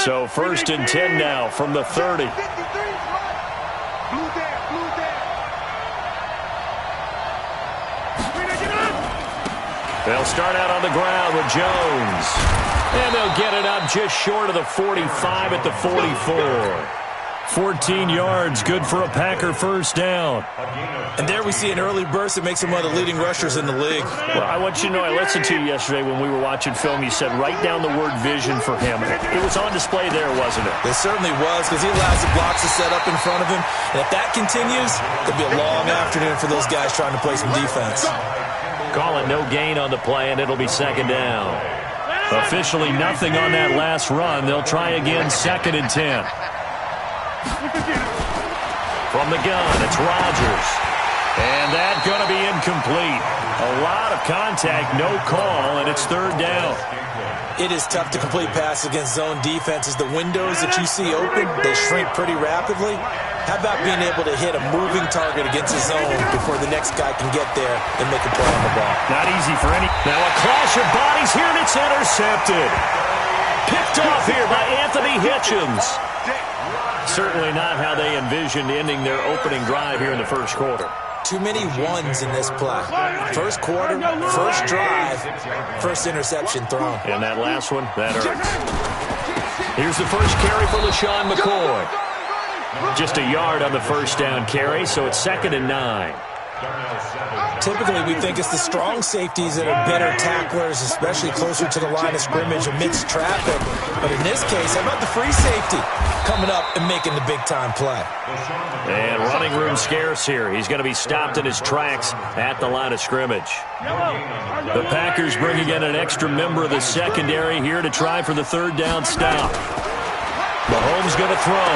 So 1st and 10 now from the 30. They'll start out on the ground with Jones. And they'll get it up just short of the 45 at the 44. 14 yards, good for a Packer first down. And there we see an early burst that makes him one of the leading rushers in the league. Well, I want you to know, I listened to you yesterday when we were watching film. You said write down the word vision for him. It was on display there, wasn't it? It certainly was, because he allows the blocks to set up in front of him. And if that continues, it'll be a long afternoon for those guys trying to play some defense. Call it no gain on the play, and it'll be 2nd down. Officially nothing on that last run. They'll try again, 2nd and 10. From the gun, it's Rodgers. And that's going to be incomplete. A lot of contact, no call, and it's 3rd down. It is tough to complete passes against zone defenses. The windows that you see open, they shrink pretty rapidly. How about being able to hit a moving target against a zone before the next guy can get there and make a play on the ball? Not easy for any. Now a clash of bodies here, and it's intercepted. Picked off here by Anthony Hitchens. Certainly not how they envisioned ending their opening drive here in the first quarter. Too many ones in this play. First quarter, first drive, first interception thrown. And that last one, that hurts. Here's the first carry for LaShawn McCoy. Just a yard on the first down carry, so it's 2nd and 9. Typically, we think it's the strong safeties that are better tacklers, especially closer to the line of scrimmage amidst traffic. But in this case, how about the free safety coming up and making the big-time play? And running room scarce here. He's going to be stopped in his tracks at the line of scrimmage. The Packers bringing in an extra member of the secondary here to try for the 3rd down stop. Mahomes going to throw.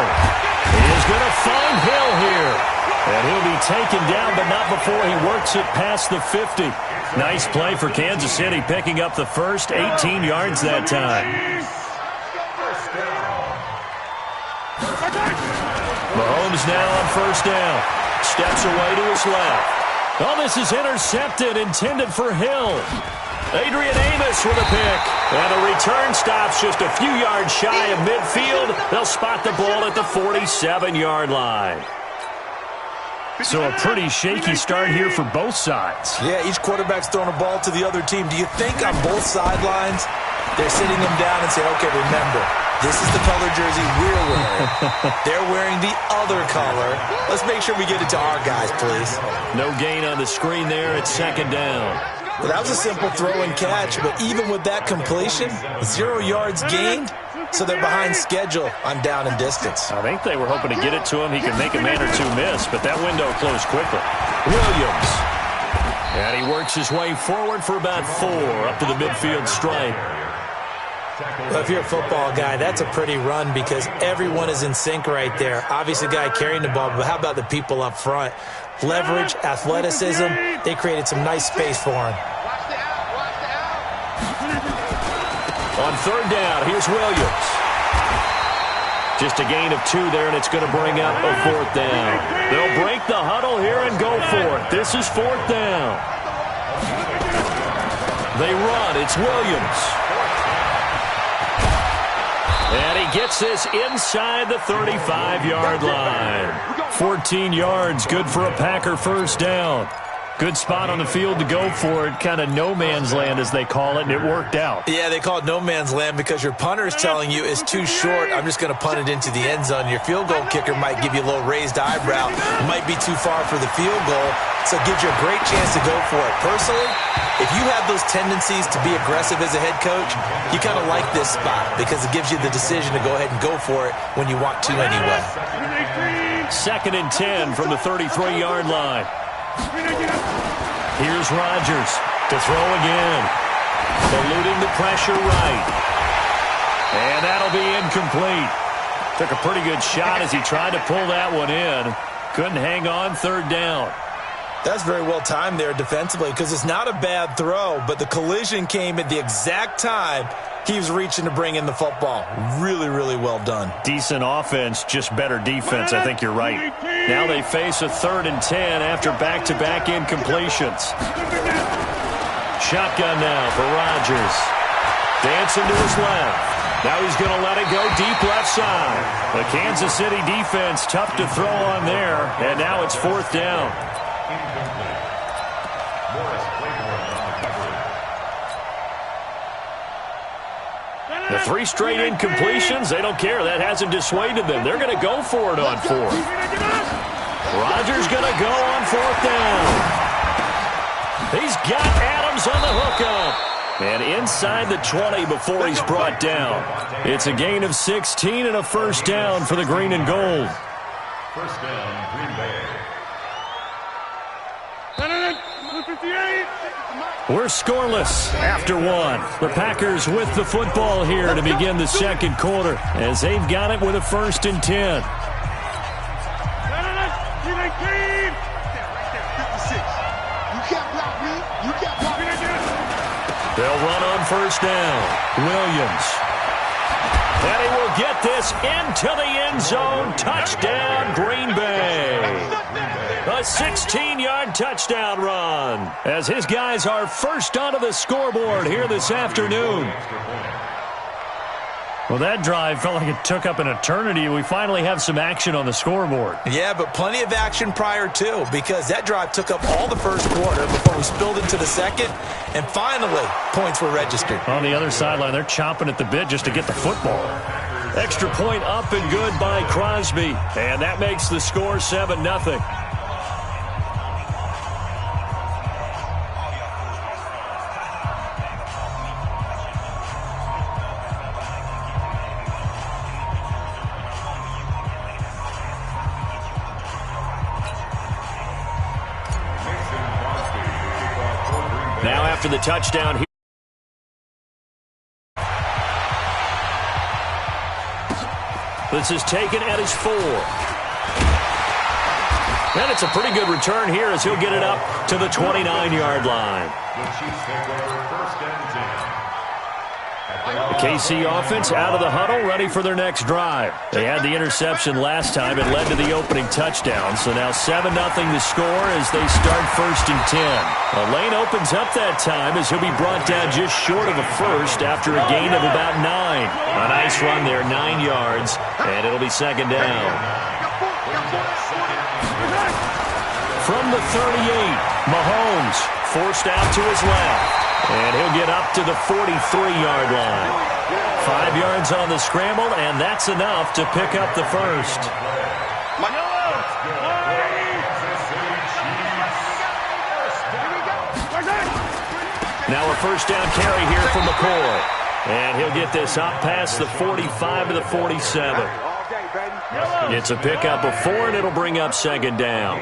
He is going to find Hill here. And he'll be taken down, but not before he works it past the 50. Nice play for Kansas City, picking up the first 18 yards that time. Mahomes now on 1st down. Steps away to his left. Oh, this is intercepted, intended for Hill. Adrian Amos with a pick. And the return stops just a few yards shy of midfield. They'll spot the ball at the 47-yard line. So a pretty shaky start here for both sides. Yeah, each quarterback's throwing a ball to the other team. Do you think on both sidelines they're sitting them down and saying, okay, remember, this is the color jersey we're wearing. They're wearing the other color. Let's make sure we get it to our guys, please. No gain on the screen there. It's 2nd down. Well, that was a simple throw and catch, but even with that completion, 0 yards gained. So they're behind schedule on down and distance. I think they were hoping to get it to him. He could make a man or two miss, but that window closed quickly. Williams. And he works his way forward for about 4 up to the midfield stripe. Well, if you're a football guy, that's a pretty run because everyone is in sync right there. Obviously, the guy carrying the ball, but how about the people up front? Leverage, athleticism, they created some nice space for him. On 3rd down, here's Williams. Just a gain of 2 there, and it's going to bring up a 4th down. They'll break the huddle here and go for it. This is 4th down. They run. It's Williams. And he gets this inside the 35-yard line. 14 yards, good for a Packer first down. Good spot on the field to go for it. Kind of no man's land, as they call it, and it worked out. Yeah, they call it no man's land because your punter is telling you it's too short. I'm just going to punt it into the end zone. Your field goal kicker might give you a little raised eyebrow. It might be too far for the field goal, so it gives you a great chance to go for it. Personally, if you have those tendencies to be aggressive as a head coach, you kind of like this spot because it gives you the decision to go ahead and go for it when you want to anyway. 2nd and 10 from the 33-yard line. Here's Rodgers to throw again. Eluding the pressure right. And that'll be incomplete. Took a pretty good shot as he tried to pull that one in. Couldn't hang on 3rd down. That's very well timed there defensively because it's not a bad throw, but the collision came at the exact time he was reaching to bring in the football. Really, really well done. Decent offense, just better defense. I think you're right. Now they face a 3rd and 10 after back-to-back incompletions. Shotgun now for Rodgers. Dancing to his left. Now he's going to let it go deep left side. The Kansas City defense tough to throw on there, and now it's 4th down. The 3 straight incompletions, they don't care. That hasn't dissuaded them. They're going to go for it on 4th. Rodgers going to go on 4th down. He's got Adams on the hookup. And inside the 20 before he's brought down. It's a gain of 16 and a 1st down for the green and gold. 1st down, Green Bay. We're scoreless after 1. The Packers with the football here to begin the 2nd quarter as they've got it with a 1st and 10. They'll run on 1st down. Williams. And he will get this into the end zone. Touchdown, Green Bay. A 16-yard touchdown run as his guys are first onto the scoreboard here this afternoon. Well, that drive felt like it took up an eternity. We finally have some action on the scoreboard. Yeah, but plenty of action prior to, because that drive took up all the 1st quarter before we spilled into the 2nd, and finally, points were registered. On the other sideline, they're chomping at the bit just to get the football. Extra point up and good by Crosby, and that makes the score 7-0. Now after the touchdown here. This is taken at his 4. And it's a pretty good return here as he'll get it up to the 29-yard line. The Chiefs take over 1st and 10. The KC offense out of the huddle, ready for their next drive. They had the interception last time. It led to the opening touchdown. So now 7-0 the score as they start 1st and 10. A lane opens up that time as he'll be brought down just short of a 1st after a gain of about 9. A nice run there, 9 yards, and it'll be 2nd down. From the 38, Mahomes forced out to his left. And he'll get up to the 43-yard line. 5 yards on the scramble, and that's enough to pick up the 1st. Now a 1st down carry here from McCoy. And he'll get this up past the 45 to the 47. It's a pickup of 4, and it'll bring up 2nd down.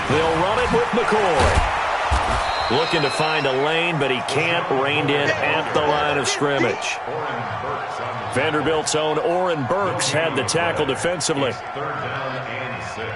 They'll run it with McCoy. Looking to find a lane, but he can't. Reined in at the line of scrimmage. Vanderbilt's own Oren Burks had the tackle defensively. 3rd down and 6.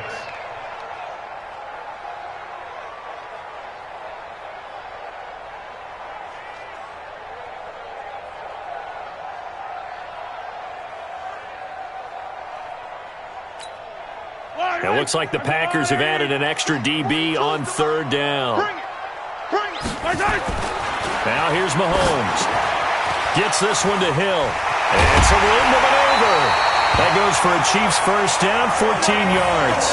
It looks like the Packers have added an extra DB on 3rd down. Now here's Mahomes. Gets this one to Hill. And some room to maneuver. That goes for a Chiefs 1st down, 14 yards.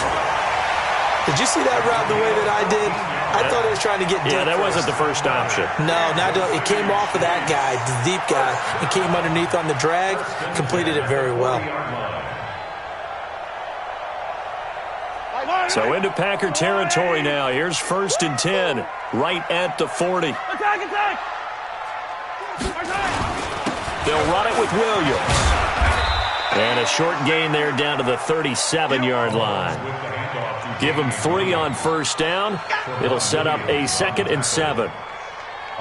Did you see that route the way that I did? I thought he was trying to get deep. Yeah, that wasn't the first option. No, it came off of that guy, the deep guy, and came underneath on the drag, completed it very well. So into Packer territory now. Here's 1st and 10, right at the 40. Attack! They'll run it with Williams. And a short gain there down to the 37-yard line. Give them 3 on 1st down. It'll set up a 2nd and 7.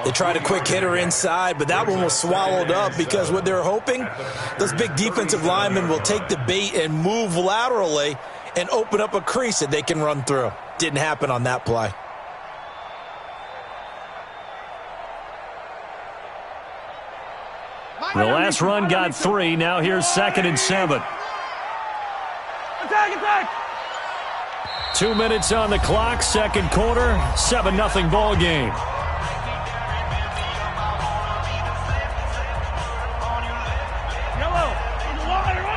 They tried a quick hitter inside, but that one was swallowed up because what they're hoping, those big defensive linemen will take the bait and move laterally and open up a crease that they can run through. Didn't happen on that play. The last run got 3. Now here's 2nd and 7. Attack! 2 minutes on the clock, 2nd quarter, 7-0 ball game.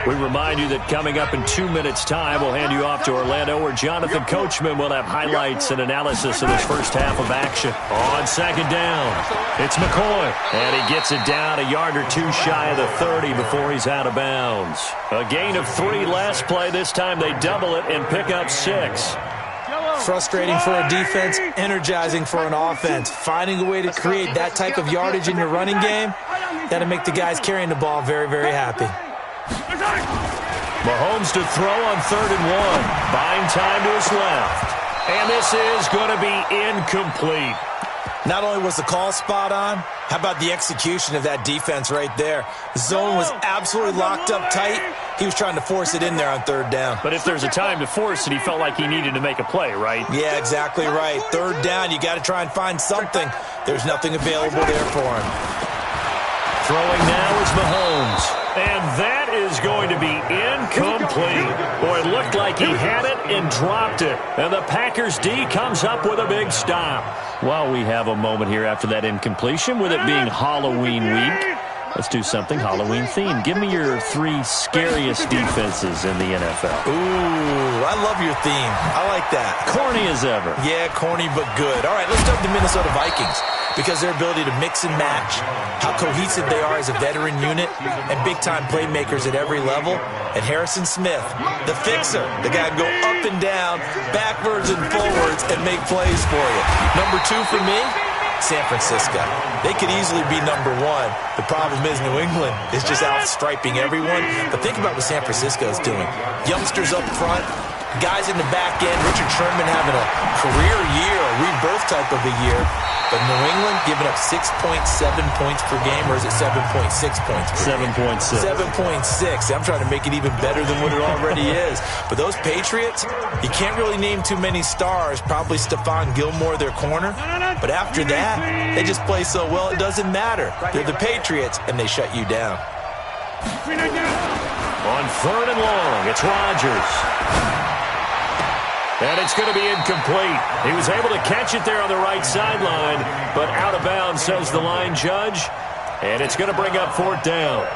We remind you that coming up in 2 minutes' time, we'll hand you off to Orlando, where Jonathan Coachman will have highlights and analysis of this first half of action. On second down, it's McCoy, and he gets it down a yard or two shy of the 30 before he's out of bounds. A gain of 3 last play. This time they double it and pick up 6. Frustrating for a defense, energizing for an offense. Finding a way to create that type of yardage in your running game, that'll make the guys carrying the ball very, very happy. Mahomes to throw on 3rd and 1. Buying time to his left. And this is going to be incomplete. Not only was the call spot on, how about the execution of that defense right there? The zone was absolutely locked up tight. He was trying to force it in there on 3rd down. But if there's a time to force it, he felt like he needed to make a play, right? Yeah, exactly right. 3rd down, you got to try and find something. There's nothing available there for him. Throwing now is Mahomes. And that is going to be incomplete. Boy, it looked like he had it and dropped it. And the Packers D comes up with a big stop. Well, we have a moment here after that incompletion, with it being Halloween week. Let's do something Halloween themed. Give me your 3 scariest defenses in the NFL. Ooh, I love your theme. I like that. Corny as ever. Yeah, corny but good. All right, let's start with the Minnesota Vikings, because their ability to mix and match, how cohesive they are as a veteran unit, and big-time playmakers at every level. And Harrison Smith, the fixer, the guy can go up and down, backwards and forwards, and make plays for you. Number 2 for me, San Francisco. They could easily be number 1. The problem is New England is just outstriping everyone. But think about what San Francisco is doing. Youngsters up front, guys in the back end. Richard Sherman having a career year, a rebirth type of a year. But New England giving up 6.7 points per game, or is it 7.6 points per game? 7.6. 7.6. I'm trying to make it even better than what it already is. But those Patriots, you can't really name too many stars. Probably Stephon Gilmore, their corner. But after that, they just play so well it doesn't matter. They're the Patriots, and they shut you down. On 3rd and long, it's Rodgers. And it's going to be incomplete. He was able to catch it there on the right sideline, but out of bounds, says the line judge. And it's going to bring up 4th down.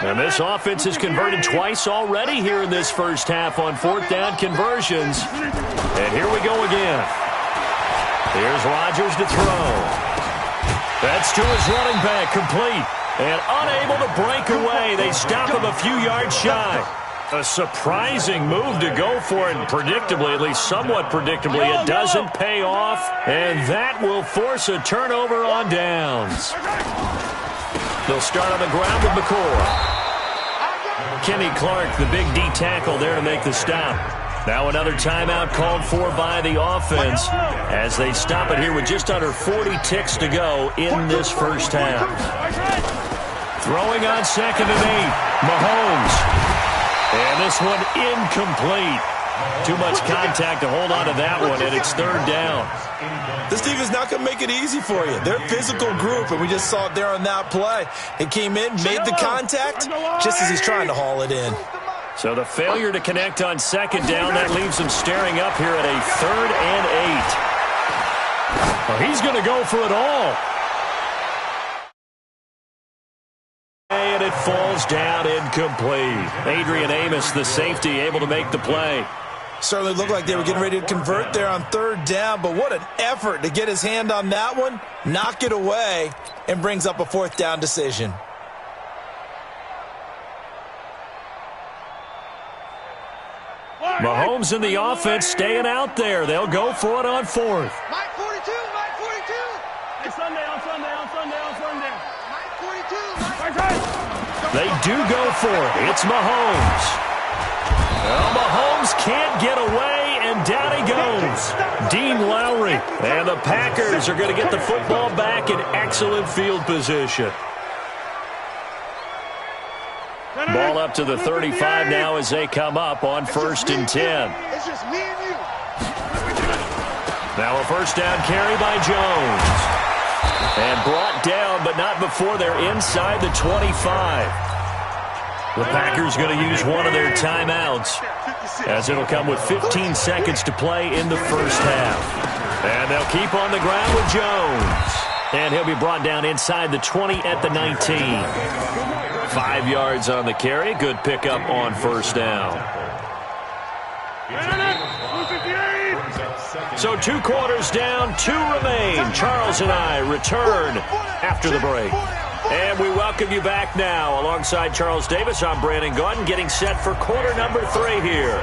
And this offense has converted twice already here in this first half on 4th down conversions. And here we go again. Here's Rodgers to throw. That's to his running back, complete. And unable to break away. They stop him a few yards shy. A surprising move to go for it, and predictably, at least somewhat predictably, it doesn't pay off. And that will force a turnover on downs. They'll start on the ground with McCoy. Kenny Clark, the big D tackle, there to make the stop. Now another timeout called for by the offense as they stop it here with just under 40 ticks to go in this first half. Throwing on 2nd and 8, Mahomes. And this one incomplete. Too much contact to hold on to that one, and it's 3rd down. This team is not going to make it easy for you. They're a physical group, and we just saw it there on that play. He came in, made the contact, just as he's trying to haul it in. So the failure to connect on 2nd down, that leaves him staring up here at a 3rd and 8. Well, he's going to go for it all. And it falls down incomplete. Adrian Amos, the safety, able to make the play. Certainly looked like they were getting ready to convert there on 3rd down, but what an effort to get his hand on that one, knock it away, and brings up a 4th down decision. Mahomes and the offense staying out there. They'll go for it on 4th. Mike 42, Mike 42. It's Sunday, on Sunday. Mike 42, They do go for it. It's Mahomes. Well, Mahomes can't get away, and down he goes. Dean Lowry. And the Packers are going to get the football back in excellent field position. Ball up to the 35 now as they come up on 1st and 10. It's just me and you. Now a 1st down carry by Jones. And brought down, but not before they're inside the 25. The Packers going to use one of their timeouts, as it'll come with 15 seconds to play in the first half. And they'll keep on the ground with Jones. And he'll be brought down inside the 20 at the 19. 5 yards on the carry. Good pickup on first down. So 2 quarters down, 2 remain. Charles and I return after the break. And we welcome you back now. Alongside Charles Davis, I'm Brandon Gaudin, getting set for quarter number 3 here.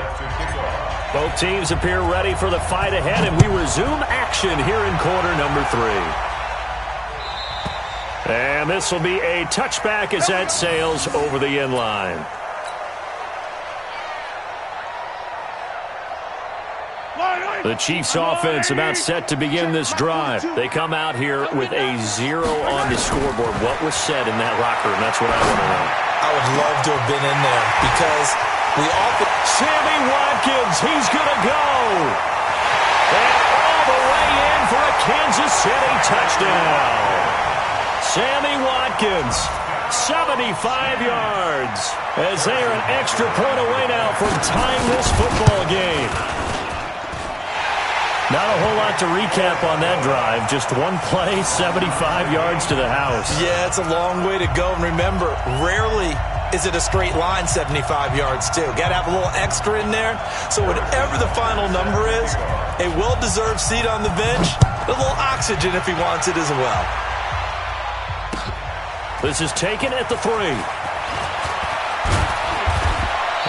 Both teams appear ready for the fight ahead, and we resume action here in quarter number 3. And this will be a touchback as that sails over the end line. The Chiefs offense about set to begin this drive. They come out here with a 0 on the scoreboard. What was said in that locker room? That's what I want to know. I would love to have been in there because we often... Sammy Watkins, he's going to go. And all the way in for a Kansas City touchdown. Sammy Watkins, 75 yards, as they are an extra point away now from tying this football game. Not a whole lot to recap on that drive. Just one play, 75 yards to the house. Yeah, it's a long way to go. And remember, rarely is it a straight line 75 yards, too. Got to have a little extra in there. So whatever the final number is, a well-deserved seat on the bench, a little oxygen if he wants it as well. This is taken at the 3.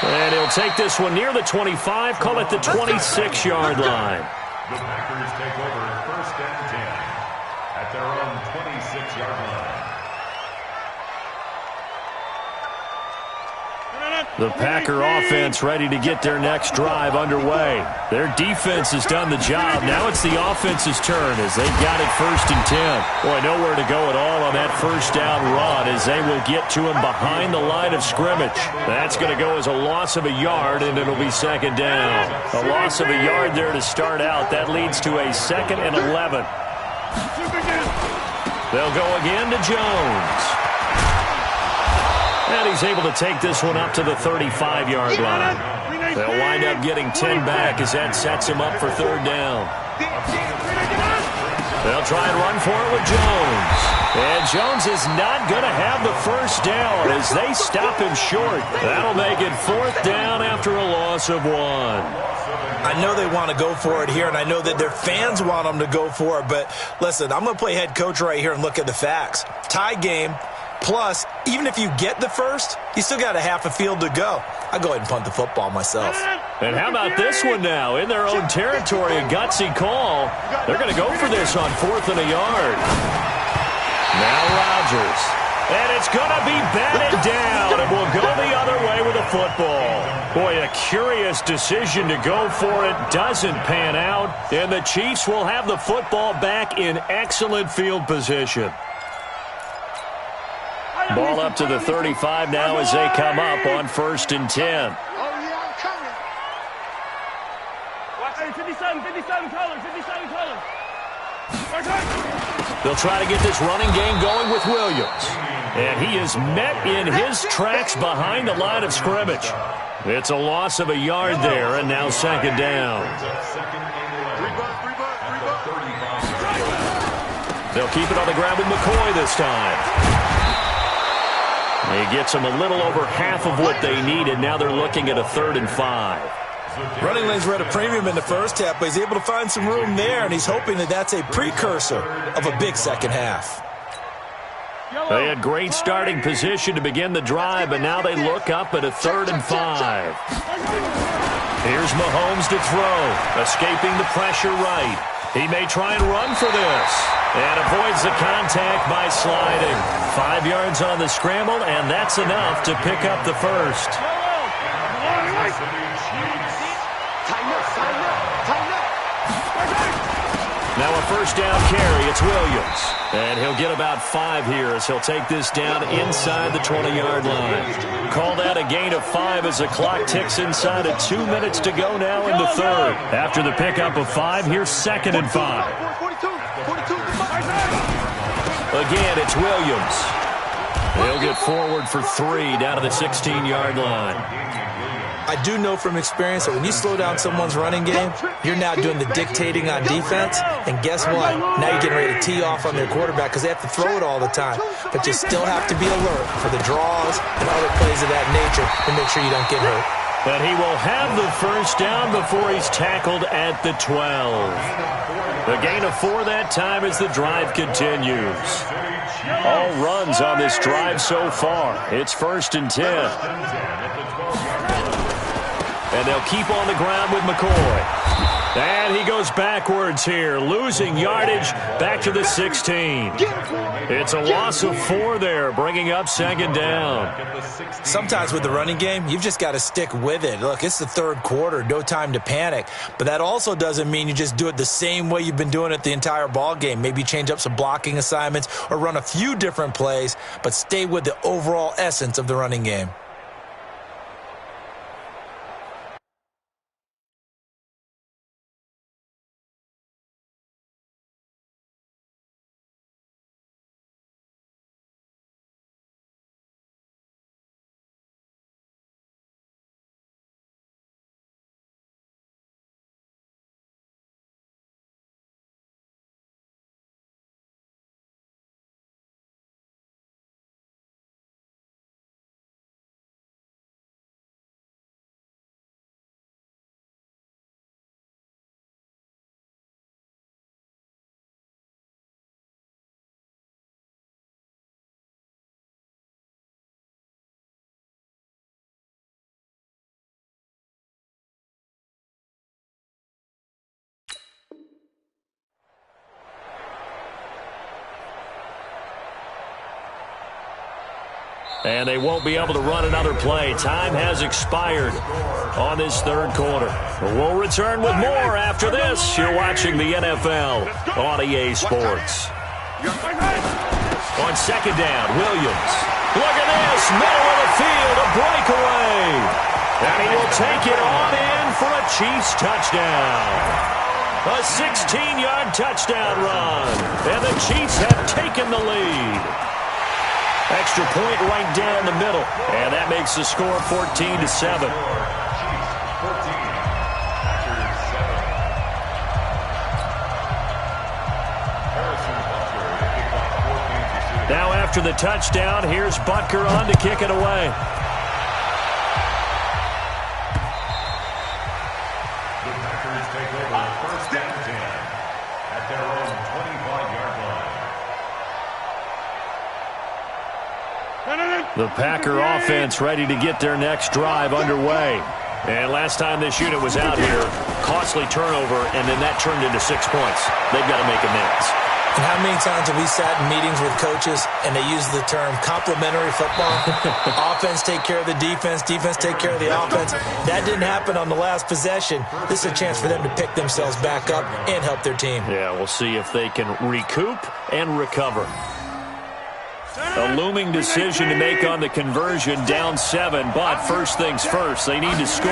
And he'll take this one near the 25, call it the 26-yard line. The Packers take over first and 10 at their own 26-yard line. The Packer offense ready to get their next drive underway. Their defense has done the job. Now it's the offense's turn as they've got it first and 10. Boy, nowhere to go at all on that first down run as they will get to him behind the line of scrimmage. That's going to go as a loss of a yard, and it'll be second down. A loss of a yard there to start out. That leads to a 2nd and 11. They'll go again to Jones. And he's able to take this one up to the 35-yard line. They'll wind up getting 10 back as that sets him up for third down. They'll try and run for it with Jones. And Jones is not going to have the first down as they stop him short. That'll make it 4th down after a loss of 1. I know they want to go for it here, and I know that their fans want them to go for it. But listen, I'm going to play head coach right here and look at the facts. Tie game. Plus, even if you get the first, you still got a half a field to go. I'll go ahead and punt the football myself. And how about this one now? In their own territory, a gutsy call. They're going to go for this on 4th and a yard. Now Rodgers. And it's going to be batted down, and we'll go the other way with a football. Boy, a curious decision to go for it. Doesn't pan out, and the Chiefs will have the football back in excellent field position. Ball up to the 35 now as they come up on 1st and 10. Oh, yeah, I'm coming. 57 colors, 57 colors. They'll try to get this running game going with Williams. And he is met in his tracks behind the line of scrimmage. It's a loss of a yard there, and now second down. They'll keep it on the ground with McCoy this time. He gets them a little over half of what they needed. Now they're looking at a 3rd and 5. Running lanes were at a premium in the first half, but he's able to find some room there, and he's hoping that that's a precursor of a big second half. They had great starting position to begin the drive, but now they look up at a 3rd and 5. Here's Mahomes to throw, escaping the pressure right. He may try and run for this, and avoids the contact by sliding. 5 yards on the scramble, and that's enough to pick up the first. Now a first down carry, it's Williams. And he'll get about 5 here as he'll take this down inside the 20-yard line. Call that a gain of 5 as the clock ticks inside of 2 minutes to go now in the third. After the pickup of 5, here's 2nd and 5. Again, it's Williams. He'll get forward for 3 down to the 16-yard line. I do know from experience that when you slow down someone's running game, you're now doing the dictating on defense. And guess what? Now you're getting ready to tee off on their quarterback because they have to throw it all the time. But you still have to be alert for the draws and other plays of that nature to make sure you don't get hurt. But he will have the first down before he's tackled at the 12. The gain of 4 that time as the drive continues. All runs on this drive so far. It's 1st and 10. And they'll keep on the ground with McCoy. And he goes backwards here, losing yardage back to the 16. It's a loss of 4 there, bringing up 2nd down. Sometimes with the running game, you've just got to stick with it. Look, it's the 3rd quarter, no time to panic. But that also doesn't mean you just do it the same way you've been doing it the entire ball game. Maybe change up some blocking assignments or run a few different plays, but stay with the overall essence of the running game. And they won't be able to run another play. Time has expired on this 3rd quarter. We'll return with more after this. You're watching the NFL on EA Sports. On 2nd down, Williams. Look at this, middle of the field, a breakaway. And he will take it on in for a Chiefs touchdown. A 16-yard touchdown run. And the Chiefs have taken the lead. Extra point right down the middle. And that makes the score 14-7. Now after the touchdown, here's Butker on to kick it away. The Packers take over 1st and 10 at their own 25-yard line. The Packer offense ready to get their next drive underway. And last time this unit was out here, costly turnover, and then that turned into 6 points. They've got to make amends. And how many times have we sat in meetings with coaches and they use the term complementary football? Offense take care of the defense, defense take care of the offense. That didn't happen on the last possession. This is a chance for them to pick themselves back up and help their team. Yeah, we'll see if they can recoup and recover. A looming decision to make on the conversion, down 7, but first things first, they need to score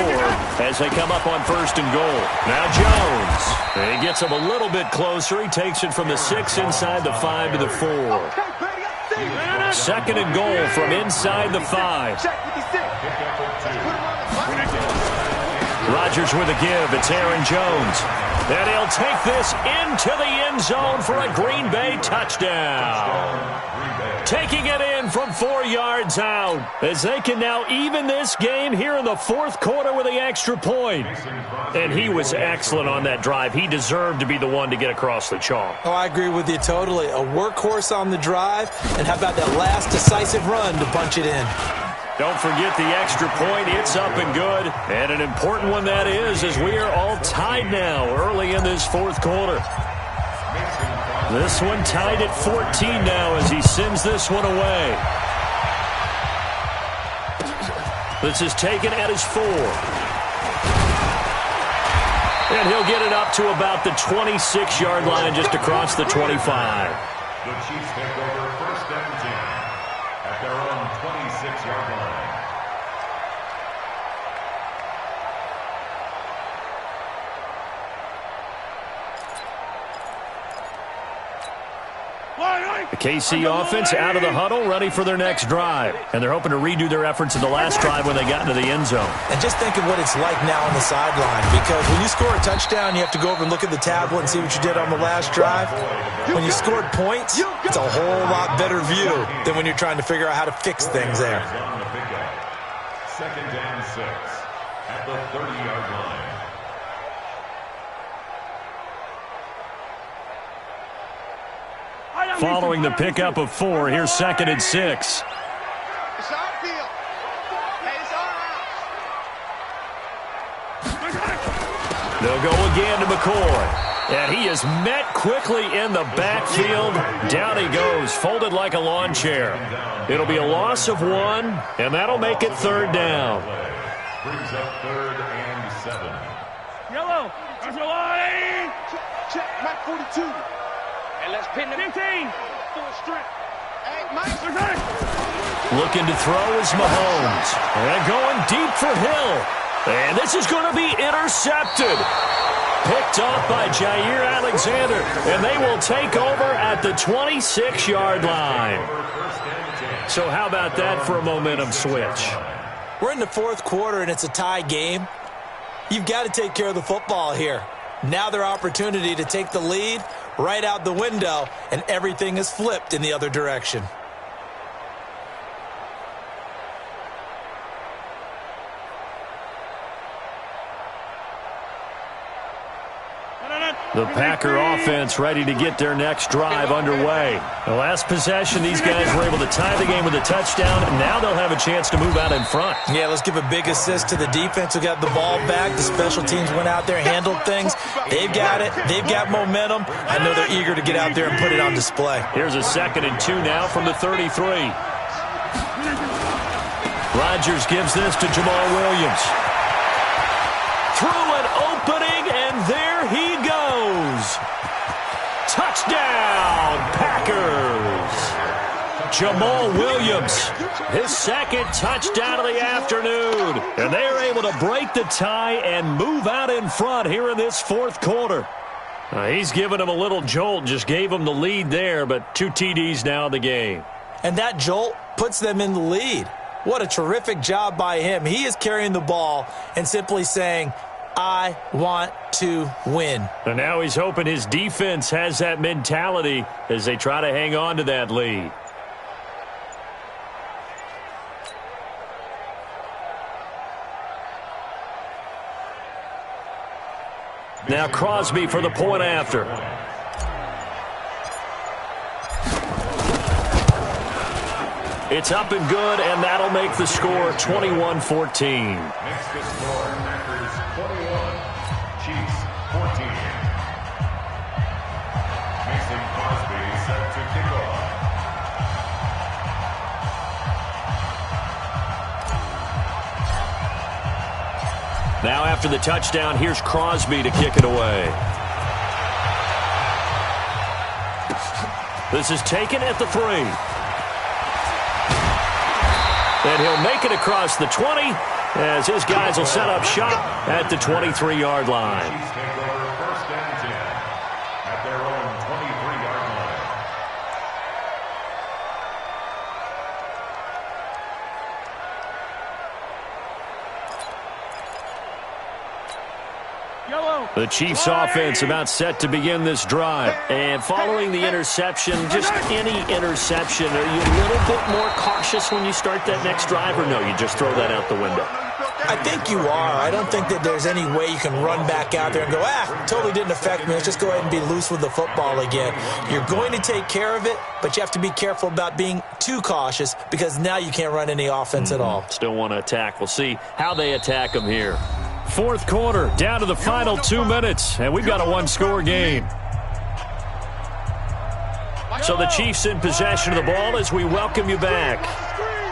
as they come up on 1st and goal. Now Jones, he gets him a little bit closer. He takes it from the 6 inside the 5 to the 4. 2nd and goal from inside the 5. Rodgers with a give. It's Aaron Jones. And he'll take this into the end zone for a Green Bay touchdown. Taking it in from 4 yards out as they can now even this game here in the 4th quarter with the extra point. And he was excellent on that drive. He deserved to be the one to get across the chalk. Oh, I agree with you totally. A workhorse on the drive, and how about that last decisive run to punch it in? Don't forget the extra point. It's up and good. And an important one that is, as we are all tied now early in this 4th quarter. This one tied at 14 now as he sends this one away. This is taken at his 4. And he'll get it up to about the 26-yard line just across the 25. The Chiefs take over 1st and 10 at their own 26-yard line. The KC offense out of the huddle, ready for their next drive. And they're hoping to redo their efforts in the last drive when they got into the end zone. And just think of what it's like now on the sideline, because when you score a touchdown, you have to go over and look at the tablet and see what you did on the last drive. When you scored points, it's a whole lot better view than when you're trying to figure out how to fix things there. Second down 6 at the 30-yard line. Following the pickup of 4, here's 2nd and 6. It's our field. Hey, it's our house. They'll go again to McCoy. And he is met quickly in the backfield. Down he goes, folded like a lawn chair. It'll be a loss of 1, and that'll make it 3rd down. Brings up 3rd and 7. Yellow. There's your line. Check. Mike 42. And let's pin the 15. Full strength. Hey, Mike. Looking to throw is Mahomes. And going deep for Hill. And this is going to be intercepted. Picked off by Jair Alexander. And they will take over at the 26-yard line. So how about that for a momentum switch? We're in the 4th quarter, and it's a tie game. You've got to take care of the football here. Now their opportunity to take the lead right out the window, and everything is flipped in the other direction. The Packer offense ready to get their next drive underway. The last possession, these guys were able to tie the game with a touchdown, and now they'll have a chance to move out in front. Yeah, let's give a big assist to the defense who got the ball back. The special teams went out there, handled things. They've got it. They've got momentum. I know they're eager to get out there and put it on display. Here's a 2nd and 2 now from the 33. Rodgers gives this to Jamal Williams. Through an opening, and there he goes. Touchdown, Packers. Jamal Williams, his 2nd touchdown of the afternoon. And they're able to break the tie and move out in front here in this 4th quarter. He's giving them a little jolt, just gave them the lead there, but 2 TDs now in the game. And that jolt puts them in the lead. What a terrific job by him. He is carrying the ball and simply saying, I want to win. And now he's hoping his defense has that mentality as they try to hang on to that lead. Now Crosby for the point after. It's up and good, and that'll make the score 21-14. Next to score, Packers 21, Chiefs 14. Mason Crosby set to kick off. Now after the touchdown, here's Crosby to kick it away. This is taken at the 3. And he'll make it across the 20 as his guys will set up shop at the 23-yard line. Chiefs take over 1st and 10 at their own 23-yard line. The Chiefs offense about set to begin this drive. And following the interception, just any interception, are you a little bit more cautious when you start that next drive, or no, you just throw that out the window? I think you are. I don't think that there's any way you can run back out there and go, totally didn't affect me. Let's just go ahead and be loose with the football again. You're going to take care of it, but you have to be careful about being too cautious because now you can't run any offense at all. Still want to attack. We'll see how they attack them here. 4th quarter, down to the final 2 minutes, and we've got a 1-score game. So the Chiefs in possession of the ball as we welcome you back.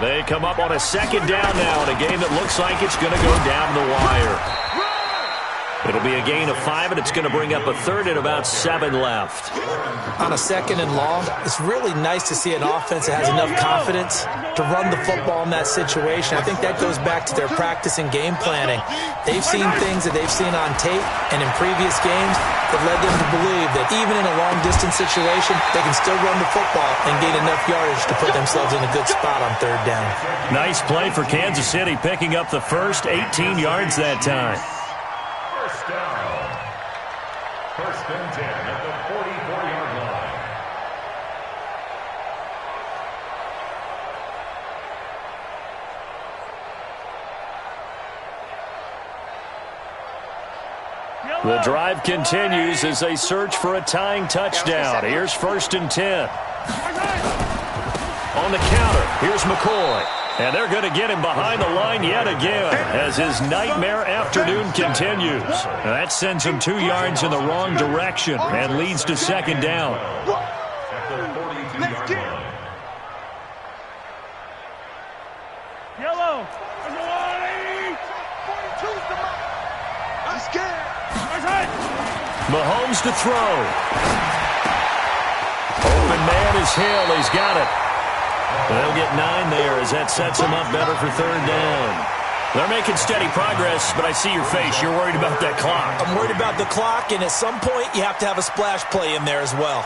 They come up on a 2nd down now in a game that looks like it's going to go down the wire. It'll be a gain of 5, and it's going to bring up a third and about 7 left. On a 2nd and long, it's really nice to see an offense that has enough confidence to run the football in that situation. I think that goes back to their practice and game planning. They've seen things that they've seen on tape and in previous games that led them to believe that even in a long-distance situation, they can still run the football and gain enough yardage to put themselves in a good spot on 3rd down. Nice play for Kansas City, picking up the first 18 yards that time. First down. 1st and 10 at the 44-yard line. The drive continues as they search for a tying touchdown. Here's 1st and 10. On the counter, here's McCoy. And they're going to get him behind the line yet again as his nightmare afternoon continues. That sends him 2 yards in the wrong direction and leads to 2nd down. At the 42-yard line. Yellow. I'm scared. Mahomes to throw. Open man is Hill. He's got it. They'll get 9 there as that sets him up better for 3rd down. They're making steady progress, but I see your face. You're worried about that clock. I'm worried about the clock, and at some point, you have to have a splash play in there as well.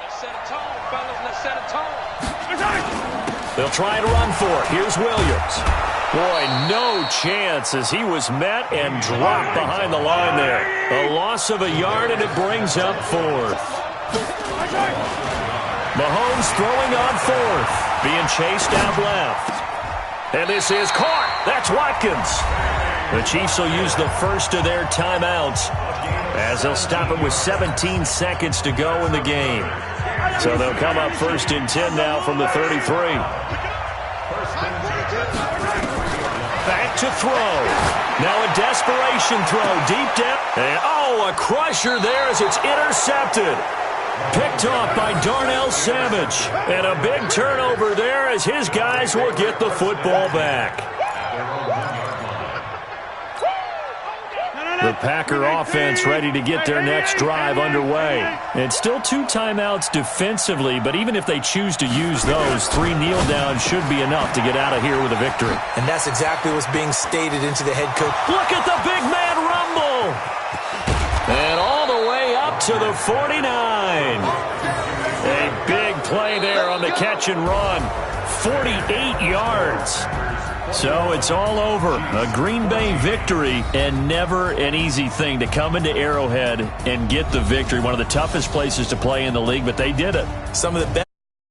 Let's set a tone, fellas. Let's set a tone. They'll try and run for it. Here's Williams. Boy, no chance as he was met and dropped behind the line there. A loss of a yard, and it brings up 4th. Mahomes throwing on 4th. Being chased out left. And this is caught. That's Watkins. The Chiefs will use the first of their timeouts as they'll stop it with 17 seconds to go in the game. So they'll come up 1st and 10 now from the 33. Back to throw. Now a desperation throw deep down. And a crusher there as it's intercepted. Picked off by Darnell Savage. And a big turnover there as his guys will get the football back. The Packer offense ready to get their next drive underway. And still 2 timeouts defensively, but even if they choose to use those, 3 kneel downs should be enough to get out of here with a victory. And that's exactly what's being stated into the head coach. Look at the big man rumble. And all the way up to the 49. A big play there on the catch and run. 48 yards. So it's all over. A Green Bay victory, and never an easy thing to come into Arrowhead and get the victory. One of the toughest places to play in the league, but they did it. Some of the best.